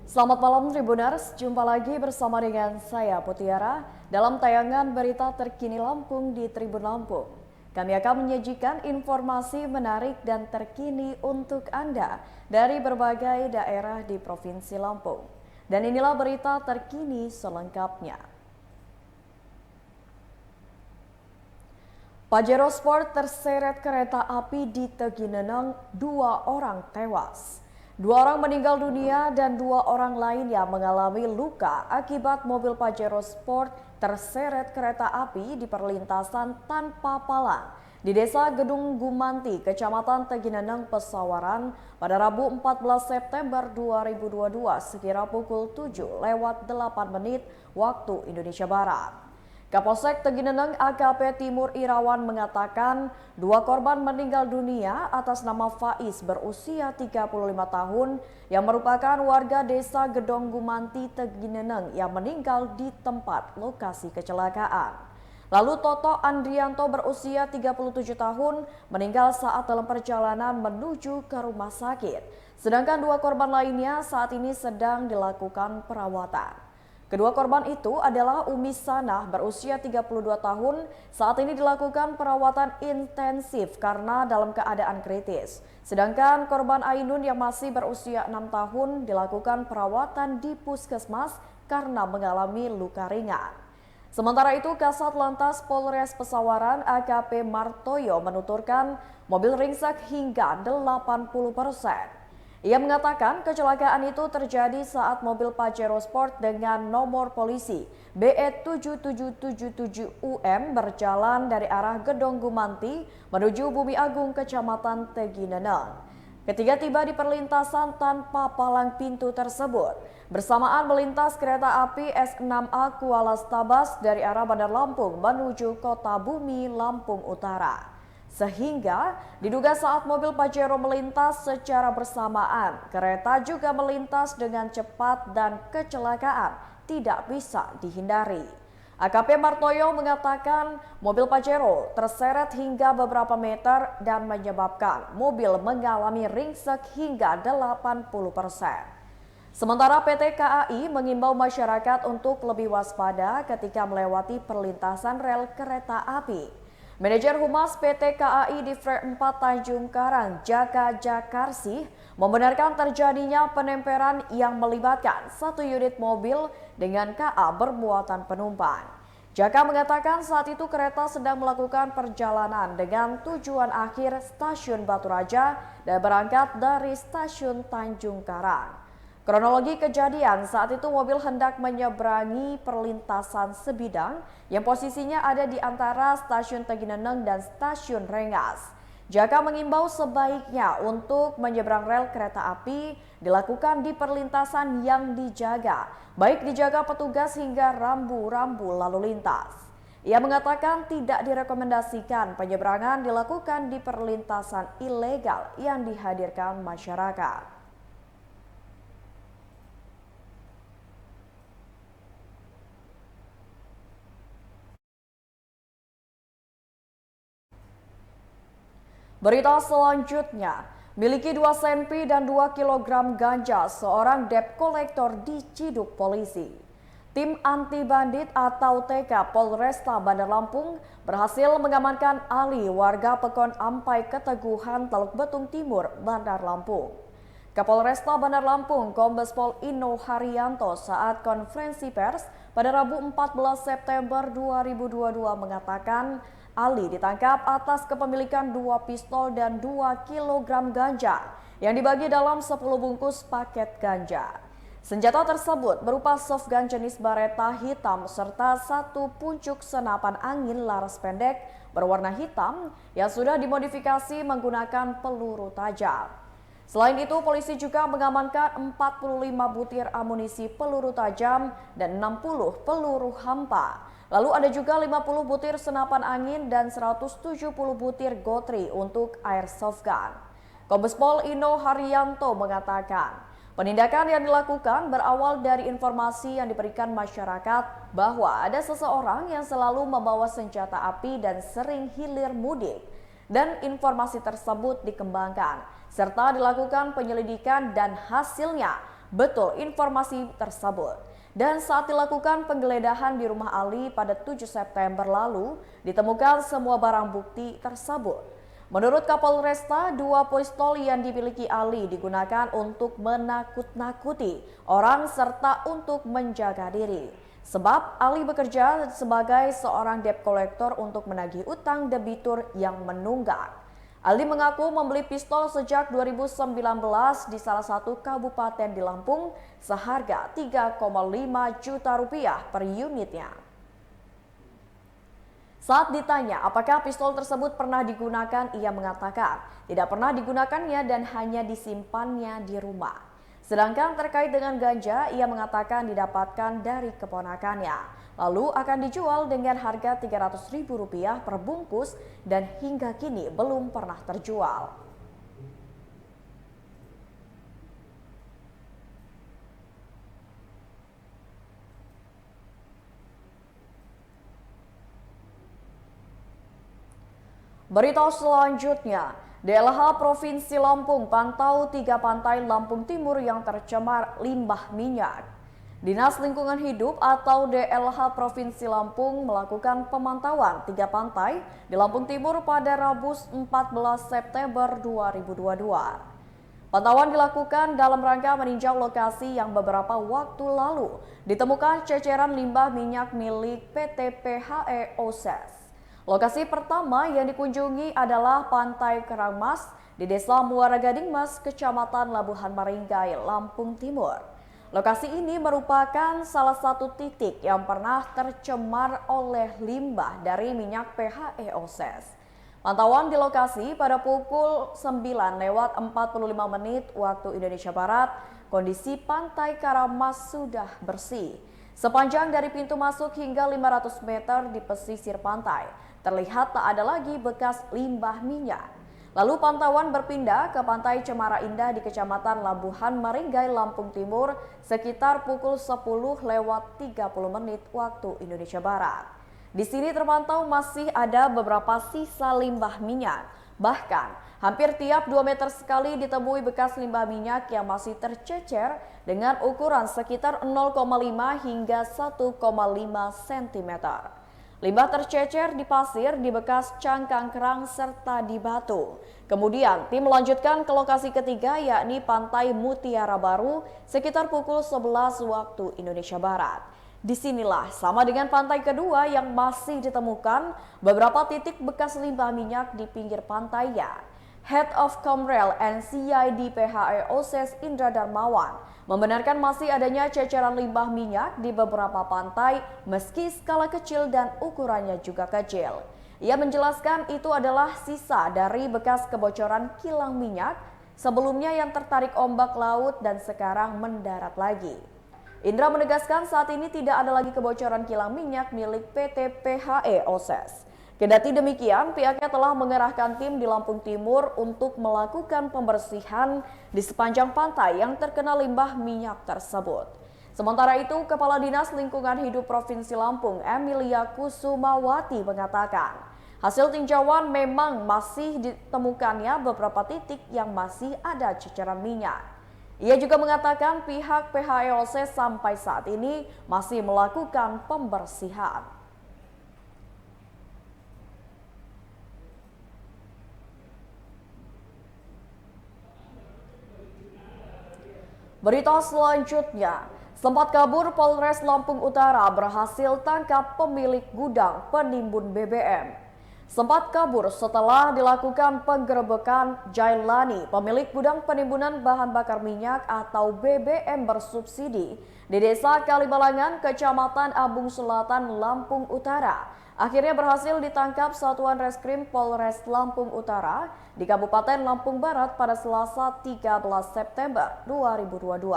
Selamat malam Tribuners, jumpa lagi bersama dengan saya Putiara dalam tayangan berita terkini Lampung di Tribun Lampung. Kami akan menyajikan informasi menarik dan terkini untuk Anda dari berbagai daerah di Provinsi Lampung. Dan inilah berita terkini selengkapnya. Pajero Sport terseret kereta api di Tegineneng, 2 orang tewas. 2 orang meninggal dunia dan 2 orang lainnya mengalami luka akibat mobil Pajero Sport terseret kereta api di perlintasan tanpa palang di Desa Gedung Gumanti, Kecamatan Tegineneng, Pesawaran pada Rabu 14 September 2022 sekira pukul 7:08 waktu Indonesia Barat. Kapolsek Tegineneng AKP Timur Irawan mengatakan 2 korban meninggal dunia atas nama Faiz berusia 35 tahun yang merupakan warga desa Gedong Gumanti Tegineneng yang meninggal di tempat lokasi kecelakaan. Lalu Toto Andrianto berusia 37 tahun meninggal saat dalam perjalanan menuju ke rumah sakit. Sedangkan 2 korban lainnya saat ini sedang dilakukan perawatan. Kedua korban itu adalah Umi Sanah berusia 32 tahun, saat ini dilakukan perawatan intensif karena dalam keadaan kritis. Sedangkan korban Ainun yang masih berusia 6 tahun dilakukan perawatan di puskesmas karena mengalami luka ringan. Sementara itu, Kasat Lantas Polres Pesawaran AKP Martoyo menuturkan mobil ringsek hingga 80%. Ia mengatakan kecelakaan itu terjadi saat mobil Pajero Sport dengan nomor polisi BE7777UM berjalan dari arah Gedong Gumanti menuju Bumi Agung, Kecamatan Tegineneng. Ketika tiba di perlintasan tanpa palang pintu tersebut, bersamaan melintas kereta api S6A Kuala Stabas dari arah Bandar Lampung menuju Kota Bumi, Lampung Utara. Sehingga diduga saat mobil Pajero melintas secara bersamaan, kereta juga melintas dengan cepat dan kecelakaan tidak bisa dihindari. AKP Martoyo mengatakan mobil Pajero terseret hingga beberapa meter dan menyebabkan mobil mengalami ringsek hingga 80%. Sementara PT KAI mengimbau masyarakat untuk lebih waspada ketika melewati perlintasan rel kereta api. Manajer Humas PT KAI di Fre 4 Tanjung Karang, Jaka Jakarsih, membenarkan terjadinya penemperan yang melibatkan 1 unit mobil dengan KA bermuatan penumpang. Jaka mengatakan saat itu kereta sedang melakukan perjalanan dengan tujuan akhir stasiun Batu Raja dan berangkat dari stasiun Tanjung Karang. Kronologi kejadian saat itu mobil hendak menyeberangi perlintasan sebidang yang posisinya ada di antara stasiun Tegineneng dan stasiun Rengas. Jaka mengimbau sebaiknya untuk menyeberang rel kereta api dilakukan di perlintasan yang dijaga, baik dijaga petugas hingga rambu-rambu lalu lintas. Ia mengatakan tidak direkomendasikan penyeberangan dilakukan di perlintasan ilegal yang dihadirkan masyarakat. Berita selanjutnya, miliki 2 senpi dan 2 kilogram ganja seorang debt collector diciduk polisi. Tim anti bandit atau TK Polresta Bandar Lampung berhasil mengamankan Ali, warga Pekon Ampai Keteguhan, Teluk Betung Timur, Bandar Lampung. Kapolresta Bandar Lampung Kombes Pol Ino Haryanto saat konferensi pers pada Rabu 14 September 2022 mengatakan Ali ditangkap atas kepemilikan 2 pistol dan 2 kilogram ganja yang dibagi dalam 10 bungkus paket ganja. Senjata tersebut berupa softgun jenis Beretta hitam serta 1 puncuk senapan angin laras pendek berwarna hitam yang sudah dimodifikasi menggunakan peluru tajam. Selain itu, polisi juga mengamankan 45 butir amunisi peluru tajam dan 60 peluru hampa. Lalu ada juga 50 butir senapan angin dan 170 butir gotri untuk airsoft gun. Kombes Pol Ino Haryanto mengatakan, penindakan yang dilakukan berawal dari informasi yang diberikan masyarakat bahwa ada seseorang yang selalu membawa senjata api dan sering hilir mudik. Dan informasi tersebut dikembangkan serta dilakukan penyelidikan dan hasilnya betul informasi tersebut. Dan saat dilakukan penggeledahan di rumah Ali pada 7 September lalu, ditemukan semua barang bukti tersebut. Menurut Kapolresta, 2 pistol yang dimiliki Ali digunakan untuk menakut-nakuti orang serta untuk menjaga diri. Sebab Ali bekerja sebagai seorang debt collector untuk menagih utang debitur yang menunggak. Ali mengaku membeli pistol sejak 2019 di salah satu kabupaten di Lampung seharga 3,5 juta rupiah per unitnya. Saat ditanya apakah pistol tersebut pernah digunakan, ia mengatakan tidak pernah digunakannya dan hanya disimpannya di rumah. Sedangkan terkait dengan ganja, ia mengatakan didapatkan dari keponakannya. Lalu akan dijual dengan harga Rp300.000 per bungkus dan hingga kini belum pernah terjual. Berita selanjutnya, DLH Provinsi Lampung pantau 3 pantai Lampung Timur yang tercemar limbah minyak. Dinas Lingkungan Hidup atau DLH Provinsi Lampung melakukan pemantauan 3 pantai di Lampung Timur pada Rabu 14 September 2022. Pantauan dilakukan dalam rangka meninjau lokasi yang beberapa waktu lalu ditemukan ceceran limbah minyak milik PT PHE Oses. Lokasi pertama yang dikunjungi adalah Pantai Kerangmas di Desa Muara Gading Mas, Kecamatan Labuhan Maringgai, Lampung Timur. Lokasi ini merupakan salah satu titik yang pernah tercemar oleh limbah dari minyak PHE Oses. Pantauan di lokasi pada pukul 9:45 waktu Indonesia Barat, kondisi Pantai Kerangmas sudah bersih. Sepanjang dari pintu masuk hingga 500 meter di pesisir pantai, terlihat tak ada lagi bekas limbah minyak. Lalu pantauan berpindah ke Pantai Cemara Indah di Kecamatan Labuhan Maringgai, Lampung Timur sekitar pukul 10:30 waktu Indonesia Barat. Di sini terpantau masih ada beberapa sisa limbah minyak. Bahkan hampir tiap 2 meter sekali ditemui bekas limbah minyak yang masih tercecer dengan ukuran sekitar 0,5 hingga 1,5 cm. Limbah tercecer di pasir, di bekas cangkang kerang, serta di batu. Kemudian tim melanjutkan ke lokasi ketiga yakni Pantai Mutiara Baru sekitar pukul 11 waktu Indonesia Barat. Disinilah sama dengan pantai kedua yang masih ditemukan beberapa titik bekas limbah minyak di pinggir pantainya. Head of Comrail and CID PHE Oses Indra Darmawan membenarkan masih adanya ceceran limbah minyak di beberapa pantai meski skala kecil dan ukurannya juga kecil. Ia menjelaskan itu adalah sisa dari bekas kebocoran kilang minyak sebelumnya yang tertarik ombak laut dan sekarang mendarat lagi. Indra menegaskan saat ini tidak ada lagi kebocoran kilang minyak milik PT PHE Oses. Kendati demikian, pihaknya telah mengerahkan tim di Lampung Timur untuk melakukan pembersihan di sepanjang pantai yang terkena limbah minyak tersebut. Sementara itu, Kepala Dinas Lingkungan Hidup Provinsi Lampung, Emilia Kusumawati mengatakan, hasil tinjauan memang masih ditemukannya beberapa titik yang masih ada ceceran minyak. Ia juga mengatakan pihak PHE Oses sampai saat ini masih melakukan pembersihan. Berita selanjutnya, sempat kabur Polres Lampung Utara berhasil tangkap pemilik gudang penimbun BBM. Sempat kabur setelah dilakukan penggerebekan Jailani, pemilik gudang penimbunan bahan bakar minyak atau BBM bersubsidi di Desa Kalibalangan, Kecamatan Abung Selatan, Lampung Utara. Akhirnya berhasil ditangkap Satuan Reskrim Polres Lampung Utara di Kabupaten Lampung Barat pada Selasa 13 September 2022.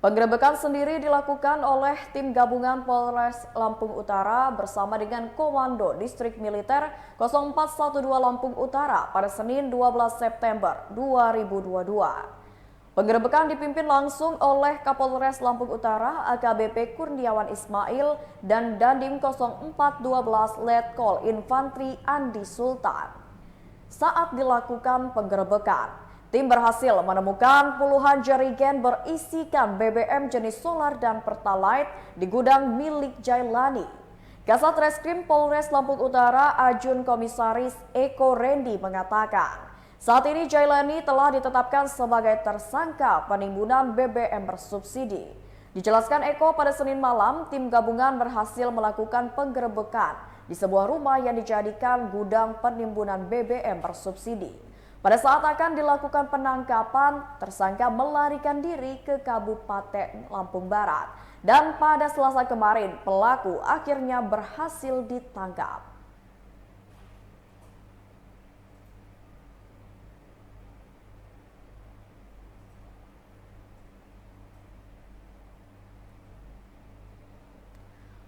Penggerebekan sendiri dilakukan oleh tim gabungan Polres Lampung Utara bersama dengan Komando Distrik Militer 0412 Lampung Utara pada Senin 12 September 2022. Penggerebekan dipimpin langsung oleh Kapolres Lampung Utara AKBP Kurniawan Ismail dan Dandim 0412 Letkol Infantri Andi Sultan. Saat dilakukan penggerebekan, Tim berhasil menemukan puluhan jerigen berisikan BBM jenis solar dan pertalite di gudang milik Jailani. Kasat Reskrim Polres Lampung Utara Ajun Komisaris Eko Rendi mengatakan, saat ini Jailani telah ditetapkan sebagai tersangka penimbunan BBM bersubsidi. Dijelaskan Eko, pada Senin malam tim gabungan berhasil melakukan penggerebekan di sebuah rumah yang dijadikan gudang penimbunan BBM bersubsidi. Pada saat akan dilakukan penangkapan, tersangka melarikan diri ke Kabupaten Lampung Barat. Dan pada Selasa kemarin, pelaku akhirnya berhasil ditangkap.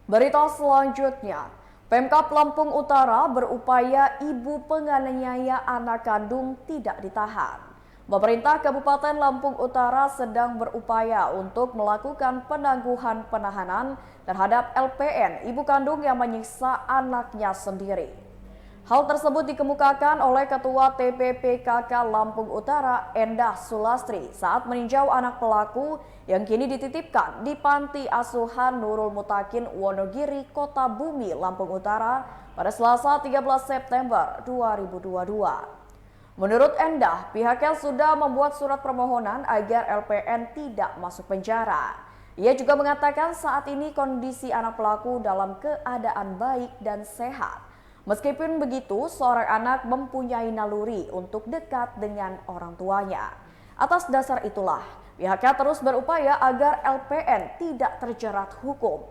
Berita selanjutnya, Pemkab Lampung Utara berupaya ibu penganiaya anak kandung tidak ditahan. Pemerintah Kabupaten Lampung Utara sedang berupaya untuk melakukan penangguhan penahanan terhadap LPN, ibu kandung yang menyiksa anaknya sendiri. Hal tersebut dikemukakan oleh Ketua TPPKK Lampung Utara Endah Sulastri saat meninjau anak pelaku yang kini dititipkan di Panti Asuhan Nurul Mutakin Wonogiri, Kota Bumi, Lampung Utara pada Selasa 13 September 2022. Menurut Endah, pihaknya sudah membuat surat permohonan agar LPN tidak masuk penjara. Ia juga mengatakan saat ini kondisi anak pelaku dalam keadaan baik dan sehat. Meskipun begitu, seorang anak mempunyai naluri untuk dekat dengan orang tuanya. Atas dasar itulah, pihaknya terus berupaya agar LPN tidak terjerat hukum.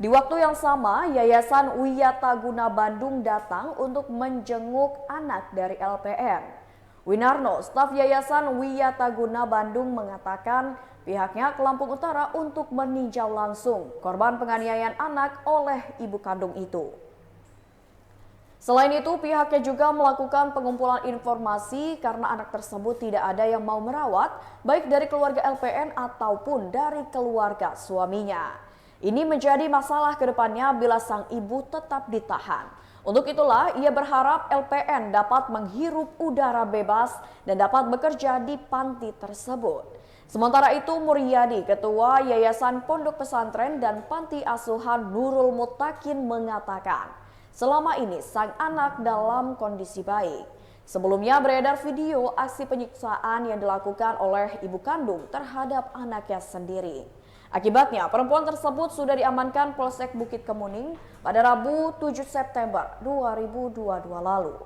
Di waktu yang sama, Yayasan Wiyataguna Bandung datang untuk menjenguk anak dari LPN. Winarno, staf Yayasan Wiyataguna Bandung mengatakan pihaknya ke Lampung Utara untuk meninjau langsung korban penganiayaan anak oleh ibu kandung itu. Selain itu, pihaknya juga melakukan pengumpulan informasi karena anak tersebut tidak ada yang mau merawat, baik dari keluarga LPN ataupun dari keluarga suaminya. Ini menjadi masalah ke depannya bila sang ibu tetap ditahan. Untuk itulah, ia berharap LPN dapat menghirup udara bebas dan dapat bekerja di panti tersebut. Sementara itu, Muryadi, Ketua Yayasan Pondok Pesantren dan Panti Asuhan Nurul Mutakin mengatakan, selama ini sang anak dalam kondisi baik. Sebelumnya beredar video aksi penyiksaan yang dilakukan oleh ibu kandung terhadap anaknya sendiri. Akibatnya perempuan tersebut sudah diamankan Polsek Bukit Kemuning pada Rabu 7 September 2022 lalu.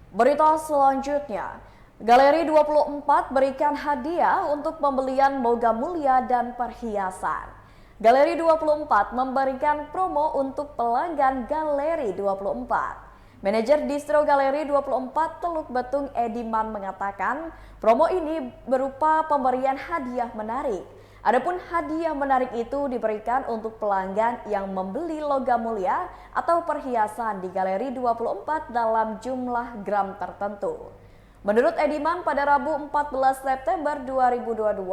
Berita selanjutnya, Galeri 24 berikan hadiah untuk pembelian logam mulia dan perhiasan. Galeri 24 memberikan promo untuk pelanggan Galeri 24. Manajer Distro Galeri 24 Teluk Betung Ediman mengatakan promo ini berupa pemberian hadiah menarik. Adapun hadiah menarik itu diberikan untuk pelanggan yang membeli logam mulia atau perhiasan di Galeri 24 dalam jumlah gram tertentu. Menurut Ediman, pada Rabu 14 September 2022,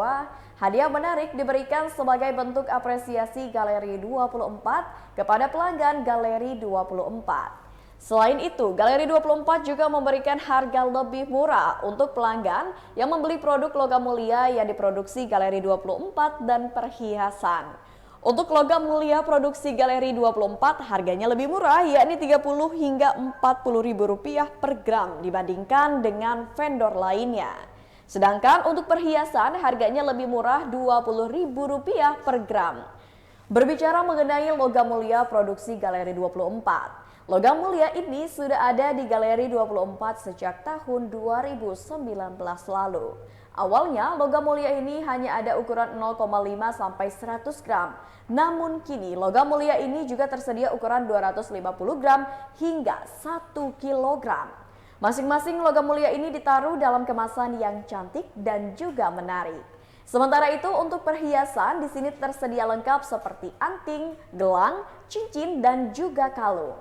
hadiah menarik diberikan sebagai bentuk apresiasi Galeri 24 kepada pelanggan Galeri 24. Selain itu, Galeri 24 juga memberikan harga lebih murah untuk pelanggan yang membeli produk logam mulia yang diproduksi Galeri 24 dan perhiasan. Untuk logam mulia produksi Galeri 24 harganya lebih murah, yakni Rp30 hingga Rp40.000 per gram dibandingkan dengan vendor lainnya. Sedangkan untuk perhiasan harganya lebih murah Rp20.000 per gram. Berbicara mengenai logam mulia produksi Galeri 24, logam mulia ini sudah ada di Galeri 24 sejak tahun 2019 lalu. Awalnya logam mulia ini hanya ada ukuran 0,5 sampai 100 gram. Namun kini logam mulia ini juga tersedia ukuran 250 gram hingga 1 kilogram. Masing-masing logam mulia ini ditaruh dalam kemasan yang cantik dan juga menarik. Sementara itu untuk perhiasan di sini tersedia lengkap seperti anting, gelang, cincin dan juga kalung.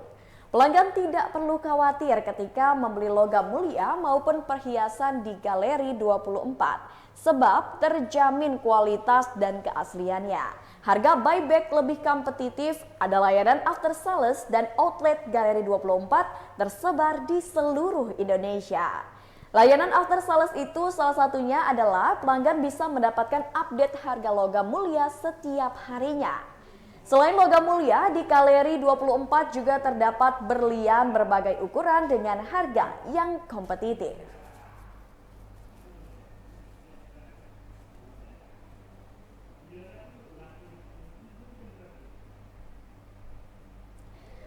Pelanggan tidak perlu khawatir ketika membeli logam mulia maupun perhiasan di Galeri 24 sebab terjamin kualitas dan keasliannya. Harga buyback lebih kompetitif, ada layanan after sales dan outlet Galeri 24 tersebar di seluruh Indonesia. Layanan after sales itu salah satunya adalah pelanggan bisa mendapatkan update harga logam mulia setiap harinya. Selain logam mulia, di Galeri 24 juga terdapat berlian berbagai ukuran dengan harga yang kompetitif.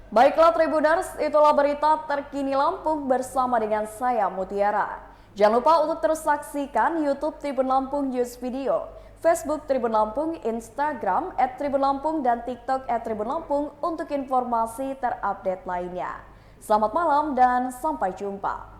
Baiklah Tribuners, itulah berita terkini Lampung bersama dengan saya Mutiara. Jangan lupa untuk terus saksikan YouTube Tribun Lampung News Video, Facebook Tribun Lampung, Instagram @tribunlampung dan TikTok @tribunlampung untuk informasi terupdate lainnya. Selamat malam dan sampai jumpa.